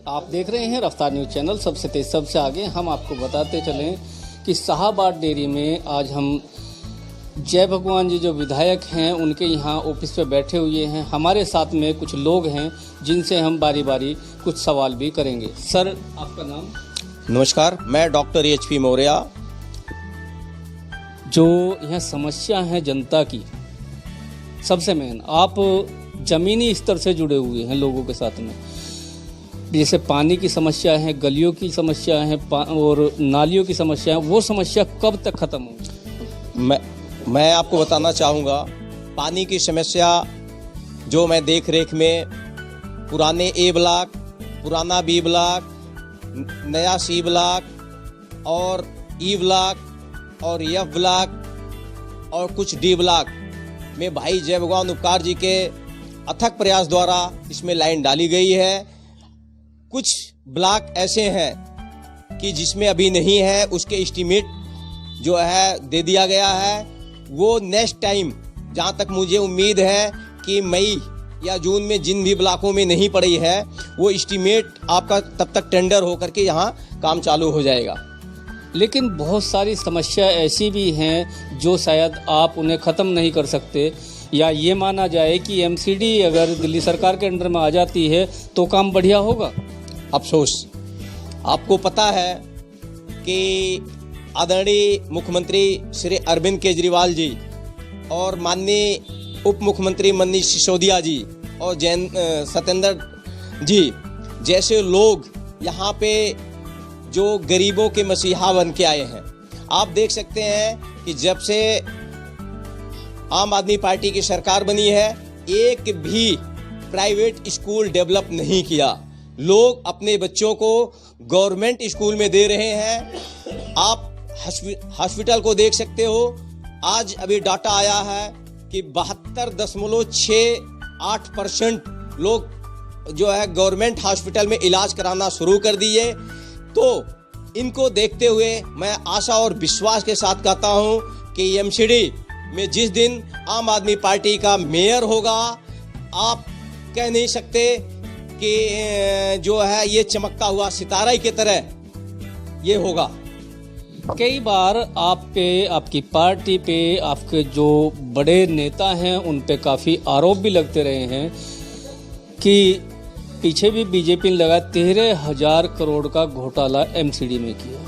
आप देख रहे हैं रफ्तार न्यूज़ चैनल, सबसे तेज सबसे आगे। हम आपको बताते चलें कि शाहाबाद डेयरी में आज हम जय भगवान जी जो विधायक हैं उनके यहाँ ऑफिस पे बैठे हुए हैं। हमारे साथ में कुछ लोग हैं जिनसे हम बारी बारी कुछ सवाल भी करेंगे। सर, आपका नाम? नमस्कार, मैं डॉक्टर HP मौर्य। जो यहाँ समस्या है जनता की, सबसे मेन, आप ज़मीनी स्तर से जुड़े हुए हैं लोगों के साथ में। जैसे पानी की समस्या है, गलियों की समस्या है और नालियों की समस्या है, वो समस्या कब तक खत्म होगी? मैं आपको बताना चाहूँगा, पानी की समस्या जो मैं देख रेख में पुराने A ब्लॉक, पुराना B ब्लॉक, नया C ब्लॉक और E ब्लॉक और F ब्लॉक और कुछ D ब्लॉक में भाई जय भगवान उपकार जी के अथक प्रयास द्वारा इसमें लाइन डाली गई है। कुछ ब्लॉक ऐसे हैं कि जिसमें अभी नहीं है, उसके एस्टीमेट जो है दे दिया गया है। वो नेक्स्ट टाइम, जहाँ तक मुझे उम्मीद है कि मई या जून में जिन भी ब्लॉकों में नहीं पड़ी है, वो एस्टीमेट आपका तब तक टेंडर होकर के यहाँ काम चालू हो जाएगा। लेकिन बहुत सारी समस्या ऐसी भी हैं जो शायद आप उन्हें ख़त्म नहीं कर सकते, या ये माना जाए कि MCD अगर दिल्ली सरकार के अंडर में आ जाती है तो काम बढ़िया होगा। अफसोस, आपको पता है कि आदरणीय मुख्यमंत्री श्री अरविंद केजरीवाल जी और माननीय उप मुख्यमंत्री मनीष सिसोदिया जी और सत्येंद्र जी जैसे लोग यहाँ पे जो गरीबों के मसीहा बन के आए हैं। आप देख सकते हैं कि जब से आम आदमी पार्टी की सरकार बनी है, एक भी प्राइवेट स्कूल डेवलप नहीं किया। लोग अपने बच्चों को गवर्नमेंट स्कूल में दे रहे हैं। आप हॉस्पिटल को देख सकते हो, आज अभी डाटा आया है कि 72.68% लोग जो है गवर्नमेंट हॉस्पिटल में इलाज कराना शुरू कर दिए। तो इनको देखते हुए मैं आशा और विश्वास के साथ कहता हूं कि MCD में जिस दिन आम आदमी पार्टी का मेयर होगा, आप कह नहीं सकते कि जो है ये चमकता हुआ सितारा की तरह ये होगा। कई बार आप पे, आपकी पार्टी पे, आपके जो बड़े नेता हैं उन पे काफ़ी आरोप भी लगते रहे हैं कि पीछे भी बीजेपी ने लगा 13,000 करोड़ का घोटाला MCD में किया।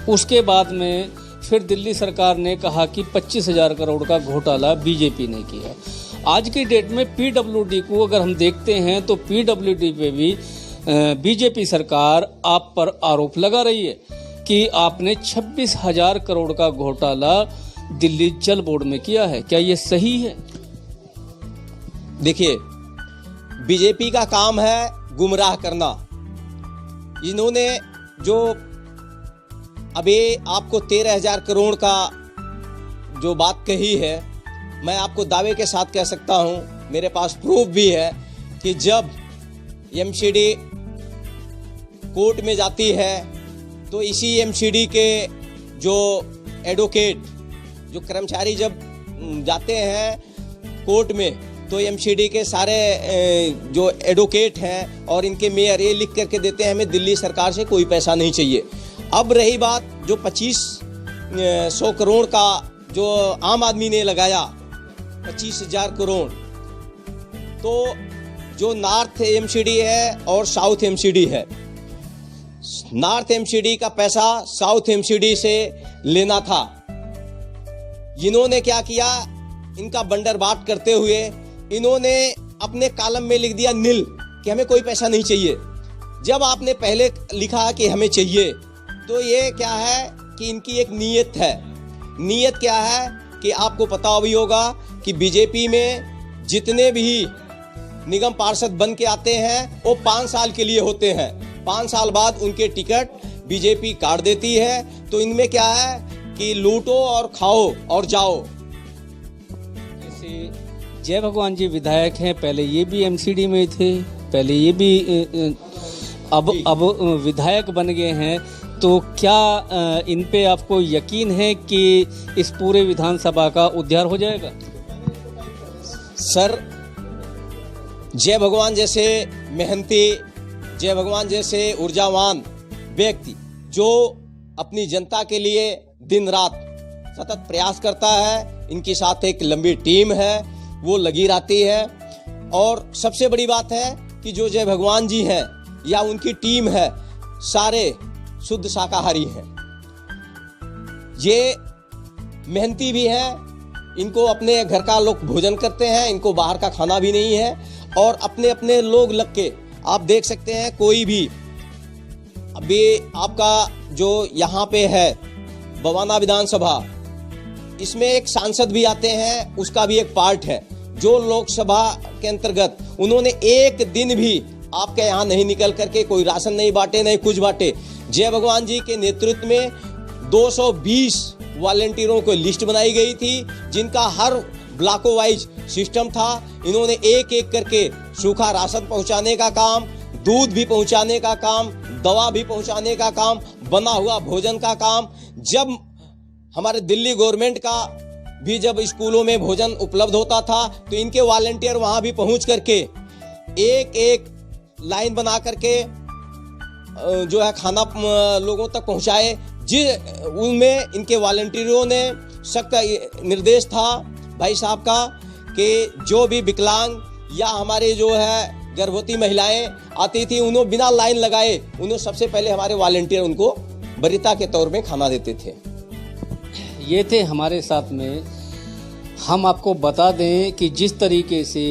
उसके बाद में फिर दिल्ली सरकार ने कहा कि 25,000 करोड़ का घोटाला बीजेपी ने किया। आज की डेट में PWD को अगर हम देखते हैं तो PWD पे भी बीजेपी सरकार आप पर आरोप लगा रही है कि आपने 26,000 करोड़ का घोटाला दिल्ली जल बोर्ड में किया है। क्या ये सही है? देखिए, बीजेपी का काम है गुमराह करना। इन्होंने जो अभी आपको 13,000 करोड़ का जो बात कही है, मैं आपको दावे के साथ कह सकता हूं, मेरे पास प्रूफ भी है कि जब MCD कोर्ट में जाती है तो इसी MCD के जो एडवोकेट, जो कर्मचारी जब जाते हैं कोर्ट में, तो MCD के सारे जो एडवोकेट हैं और इनके मेयर ये लिख करके देते हैं, हमें दिल्ली सरकार से कोई पैसा नहीं चाहिए। अब रही बात जो 2500 करोड़ का जो आम आदमी ने लगाया, 25,000 करोड़, तो जो नॉर्थ MCD है और साउथ MCD है, नॉर्थ MCD का पैसा साउथ MCD से लेना था। इन्होंने क्या किया, इनका बंदरबाट करते हुए इन्होंने अपने कॉलम में लिख दिया नील, कि हमें कोई पैसा नहीं चाहिए। जब आपने पहले लिखा कि हमें चाहिए, तो ये क्या है कि इनकी एक नीयत है। नीयत क्या है कि आपको पता भी होगा कि बीजेपी में जितने भी निगम पार्षद बन के आते हैं वो 5 साल के लिए होते हैं। 5 साल बाद उनके टिकट बीजेपी काट देती है। तो इनमें क्या है कि लूटो और खाओ और जाओ। जैसे जय भगवान जी विधायक हैं, पहले ये भी MCD में थे, पहले ये भी अब विधायक बन गए हैं। तो क्या इन पे आपको यकीन है कि इस पूरे विधानसभा का उद्धार हो जाएगा? सर, जय भगवान जैसे मेहनती जय भगवान जैसे ऊर्जावान व्यक्ति जो अपनी जनता के लिए दिन रात सतत प्रयास करता है, इनके साथ एक लंबी टीम है, वो लगी रहती है। और सबसे बड़ी बात है कि जो जय भगवान जी हैं या उनकी टीम है, सारे शुद्ध शाकाहारी हैं। ये मेहनती भी हैं, इनको अपने घर का लोग भोजन करते हैं, इनको बाहर का खाना भी नहीं है। और अपने अपने लोग लग के आप देख सकते हैं, कोई भी अभी आपका जो यहाँ पे है बवाना विधानसभा, इसमें एक सांसद भी आते हैं, उसका भी एक पार्ट है। जो लोकसभा के अंतर्गत उन्होंने एक दिन भी आपके यहाँ नहीं निकल करके कोई राशन नहीं बांटे, नहीं कुछ बांटे। जय भगवान जी के नेतृत्व में 220 वॉलंटियरों को लिस्ट बनाई गई थी, जिनका हर ब्लॉकों वाइज सिस्टम था। इन्होंने एक एक करके सूखा राशन पहुंचाने का काम, दूध भी पहुंचाने का काम, दवा भी पहुंचाने का काम, बना हुआ भोजन का काम। जब हमारे दिल्ली गवर्नमेंट का भी जब स्कूलों में भोजन उपलब्ध होता था, तो इनके वॉलंटियर वहां भी पहुंच करके एक एक लाइन बना करके जो है खाना लोगों तक पहुंचाए। उनमें इनके वॉलंटियरों ने सख्त निर्देश था भाई साहब का कि जो भी विकलांग या हमारे जो है गर्भवती महिलाएं आती थी, उन्हें बिना लाइन लगाए उन्हें सबसे पहले हमारे वॉलंटियर उनको वरीयता के तौर में खाना देते थे। ये थे हमारे साथ में। हम आपको बता दें कि जिस तरीके से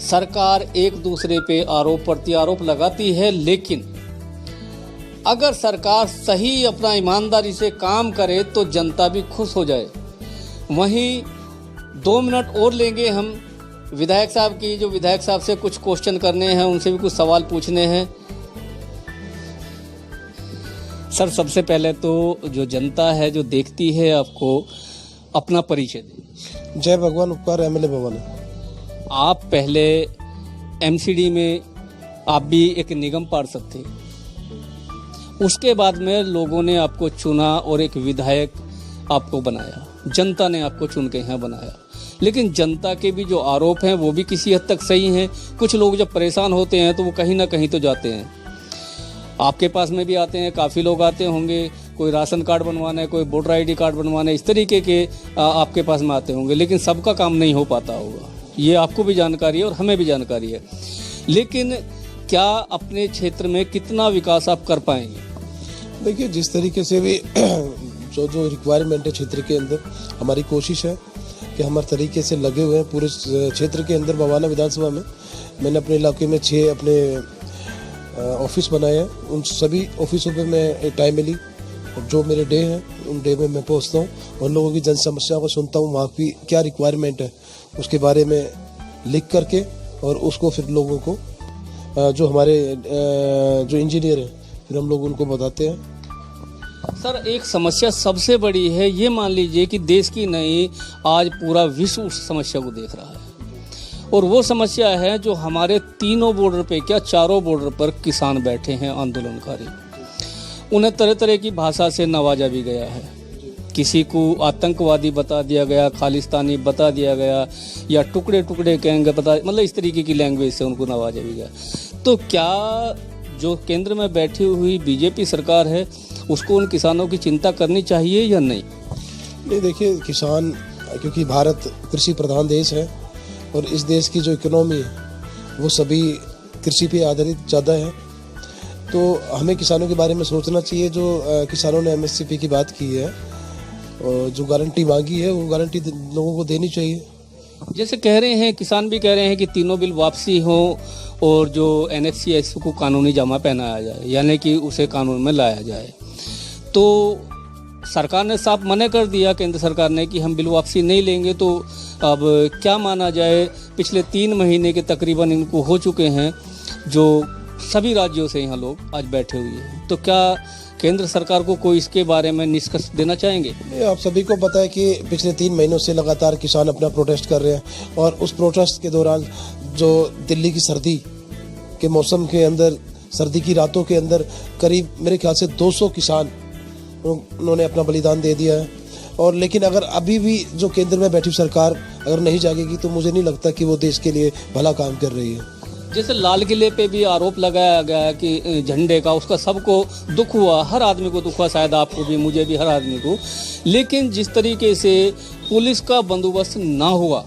सरकार एक दूसरे पे आरोप प्रत्यारोप लगाती है, लेकिन अगर सरकार सही अपना ईमानदारी से काम करे तो जनता भी खुश हो जाए। वहीं 2 मिनट और लेंगे हम विधायक साहब की, जो विधायक साहब से कुछ क्वेश्चन करने हैं, उनसे भी कुछ सवाल पूछने हैं। सर, सबसे पहले तो जो जनता है जो देखती है आपको, अपना परिचय दें। जय भगवान उपकार एमएलए भवन। आप पहले एमसीडी में आप भी एक निगम पार्षद थे, उसके बाद में लोगों ने आपको चुना और एक विधायक आपको बनाया, जनता ने आपको चुन के यहाँ बनाया। लेकिन जनता के भी जो आरोप हैं वो भी किसी हद तक सही हैं। कुछ लोग जब परेशान होते हैं तो वो कहीं ना कहीं तो जाते हैं, आपके पास में भी आते हैं, काफ़ी लोग आते होंगे, कोई राशन कार्ड बनवाना है, कोई वोटर आईडी कार्ड बनवाना है, इस तरीके के आपके पास में आते होंगे। लेकिन सबका काम नहीं हो पाता होगा, ये आपको भी जानकारी है और हमें भी जानकारी है। लेकिन क्या अपने क्षेत्र में कितना विकास आप कर पाएंगे? देखिए, जिस तरीके से भी जो रिक्वायरमेंट है क्षेत्र के अंदर, हमारी कोशिश है कि हम हर तरीके से लगे हुए हैं। पूरे क्षेत्र के अंदर बवाना विधानसभा में मैंने अपने इलाके में 6 अपने ऑफिस बनाए हैं। उन सभी ऑफिसों पे मैं टाइमली जो मेरे डे हैं उन डे में मैं पहुंचता हूं और लोगों की जन समस्या को सुनता हूं, वहाँ की क्या रिक्वायरमेंट है उसके बारे में लिख करके, और उसको फिर लोगों को जो हमारे जो इंजीनियर हैं फिर हम लोग उनको बताते हैं। सर, एक समस्या सबसे बड़ी है, ये मान लीजिए कि देश की नहीं, आज पूरा विश्व उस समस्या को देख रहा है, और वो समस्या है जो हमारे 3 बॉर्डर पे, क्या 4 बॉर्डर पर किसान बैठे हैं आंदोलनकारी। उन्हें तरह तरह की भाषा से नवाजा भी गया है, किसी को आतंकवादी बता दिया गया, खालिस्तानी बता दिया गया, या टुकड़े टुकड़े कहेंगे बता, मतलब इस तरीके की लैंग्वेज से उनको नवाजा भी गया। तो क्या जो केंद्र में बैठी हुई बीजेपी सरकार है उसको उन किसानों की चिंता करनी चाहिए या नहीं? नहीं, देखिए, किसान, क्योंकि भारत कृषि प्रधान देश है और इस देश की जो इकोनॉमी है वो सभी कृषि पे आधारित ज़्यादा है, तो हमें किसानों के बारे में सोचना चाहिए। जो किसानों ने एमएसपी की बात की है और जो गारंटी मांगी है वो गारंटी लोगों को देनी चाहिए। जैसे कह रहे हैं, किसान भी कह रहे हैं कि तीनों बिल वापसी हो और जो एनएफसीएस को कानूनी जमा पहनाया जाए, यानी कि उसे कानून में लाया जाए। तो सरकार ने साफ मना कर दिया, केंद्र सरकार ने, कि हम बिल वापसी नहीं लेंगे। तो अब क्या माना जाए? पिछले 3 महीने के तकरीबन इनको हो चुके हैं, जो सभी राज्यों से यहाँ लोग आज बैठे हुए हैं। तो क्या केंद्र सरकार को कोई इसके बारे में निष्कर्ष देना चाहेंगे? आप सभी को पता है कि पिछले 3 महीनों से लगातार किसान अपना प्रोटेस्ट कर रहे हैं, और उस प्रोटेस्ट के दौरान जो दिल्ली की सर्दी के मौसम के अंदर, सर्दी की रातों के अंदर, करीब मेरे ख्याल से 200 किसान उन्होंने अपना बलिदान दे दिया है। और लेकिन अगर अभी भी जो केंद्र में बैठी सरकार अगर नहीं जागेगी तो मुझे नहीं लगता कि वो देश के लिए भला काम कर रही है। जैसे लाल किले पे भी आरोप लगाया गया है कि झंडे का, उसका सबको दुख हुआ, हर आदमी को दुख हुआ, शायद आपको भी, मुझे भी, हर आदमी को। लेकिन जिस तरीके से पुलिस का बंदोबस्त ना हुआ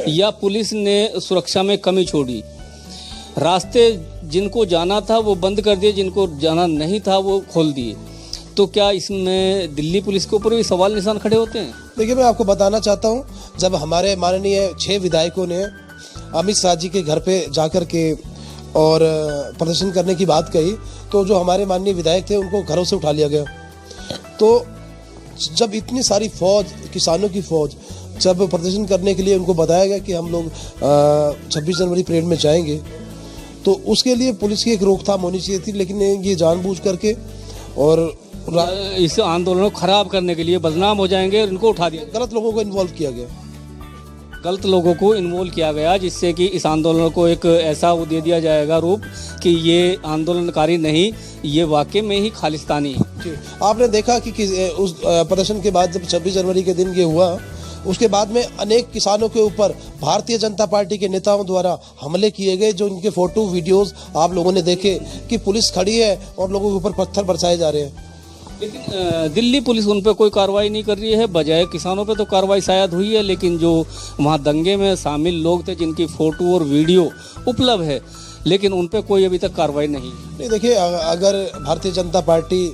या पुलिस ने सुरक्षा में कमी छोड़ी, रास्ते जिनको जाना था वो बंद कर दिए, जिनको जाना नहीं था वो खोल दिए, तो क्या इसमें दिल्ली पुलिस के ऊपर भी सवाल निशान खड़े होते हैं? देखिए, मैं आपको बताना चाहता हूँ, जब हमारे माननीय 6 विधायकों ने अमित शाह जी के घर पे जाकर के और प्रदर्शन करने की बात कही, तो जो हमारे माननीय विधायक थे उनको घरों से उठा लिया गया। तो जब इतनी सारी फौज, किसानों की फौज, जब प्रदर्शन करने के लिए उनको बताया गया कि हम लोग 26 जनवरी परेड में जाएंगे, तो उसके लिए पुलिस की एक रोकथाम होनी चाहिए थी। लेकिन ये जानबूझ करके और इस आंदोलन को खराब करने के लिए, बदनाम हो जाएंगे, इनको उठा दिया, गलत लोगों को इन्वॉल्व किया गया, गलत लोगों को इन्वॉल्व किया गया, जिससे कि इस आंदोलन को एक ऐसा वो दे दिया जाएगा रूप कि ये आंदोलनकारी नहीं, ये वाकई में ही खालिस्तानी है। आपने देखा कि उस प्रदर्शन के बाद जब 26 जनवरी के दिन ये हुआ, उसके बाद में अनेक किसानों के ऊपर भारतीय जनता पार्टी के नेताओं द्वारा हमले किए गए, जो इनके फोटो वीडियोस आप लोगों ने देखे कि पुलिस खड़ी है और लोगों के ऊपर पत्थर बरसाए जा रहे हैं। लेकिन दिल्ली पुलिस उन पर कोई कार्रवाई नहीं कर रही है, बजाय किसानों पे तो कार्रवाई शायद हुई है, लेकिन जो वहाँ दंगे में शामिल लोग थे जिनकी फ़ोटो और वीडियो उपलब्ध है, लेकिन उन पर कोई अभी तक कार्रवाई नहीं। देखिए, अगर भारतीय जनता पार्टी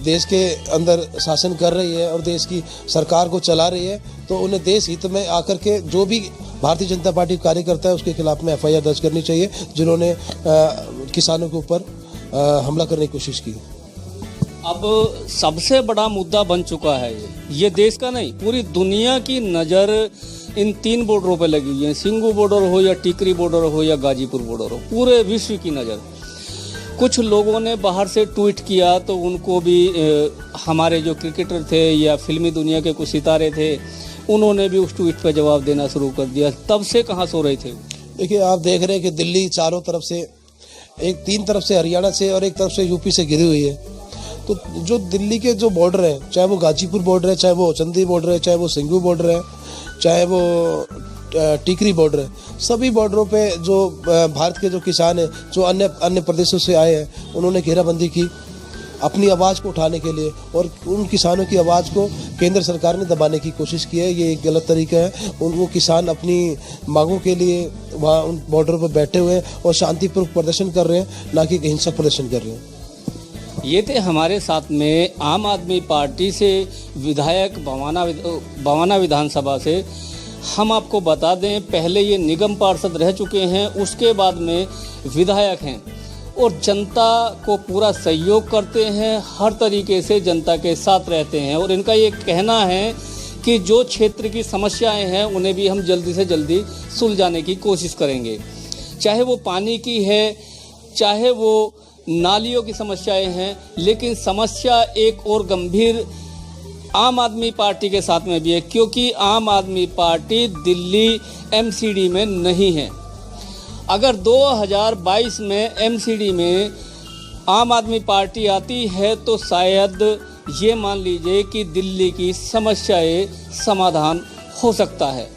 देश के अंदर शासन कर रही है और देश की सरकार को चला रही है, तो उन्हें देश हित में आकर के जो भी भारतीय जनता पार्टी कार्यकर्ता है उसके खिलाफ में FIR दर्ज करनी चाहिए, जिन्होंने किसानों के ऊपर हमला करने की कोशिश की। अब सबसे बड़ा मुद्दा बन चुका है ये देश का नहीं, पूरी दुनिया की नज़र इन 3 बॉर्डरों पर लगी हुई है, सिंगू बॉर्डर हो या टिकरी बॉर्डर हो या गाजीपुर बॉर्डर हो, पूरे विश्व की नज़र। कुछ लोगों ने बाहर से ट्वीट किया तो उनको भी हमारे जो क्रिकेटर थे या फिल्मी दुनिया के कुछ सितारे थे, उन्होंने भी उस ट्वीट पर जवाब देना शुरू कर दिया। तब से कहाँ सो रहे थे? देखिए, आप देख रहे हैं कि दिल्ली चारों तरफ से, 3 तरफ से हरियाणा से और एक तरफ से यूपी से घिरी हुई है। तो जो दिल्ली के जो बॉर्डर है, चाहे वो गाजीपुर बॉर्डर है, चाहे वो चंदी बॉर्डर है, चाहे वो सिंगू बॉर्डर है, चाहे वो टिकरी बॉर्डर है, सभी बॉर्डरों पे जो भारत के जो किसान हैं, जो अन्य प्रदेशों से आए हैं, उन्होंने घेराबंदी की अपनी आवाज़ को उठाने के लिए, और उन किसानों की आवाज़ को केंद्र सरकार ने दबाने की कोशिश की है। ये एक गलत तरीका है। उनको किसान अपनी मांगों के लिए वहाँ उन बॉर्डरों पर बैठे हुए हैं और शांतिपूर्वक प्रदर्शन कर रहे हैं, ना कि हिंसक प्रदर्शन कर रहे हैं। ये थे हमारे साथ में आम आदमी पार्टी से विधायक बवाना विधानसभा से। हम आपको बता दें, पहले ये निगम पार्षद रह चुके हैं, उसके बाद में विधायक हैं और जनता को पूरा सहयोग करते हैं, हर तरीके से जनता के साथ रहते हैं। और इनका ये कहना है कि जो क्षेत्र की समस्याएं हैं उन्हें भी हम जल्दी से जल्दी सुलझाने की कोशिश करेंगे, चाहे वो पानी की है, चाहे वो नालियों की समस्याएं हैं। लेकिन समस्या एक और गंभीर आम आदमी पार्टी के साथ में भी है, क्योंकि आम आदमी पार्टी दिल्ली MCD में नहीं है। अगर 2022 में MCD में आम आदमी पार्टी आती है तो शायद ये मान लीजिए कि दिल्ली की समस्याएं समाधान हो सकता है।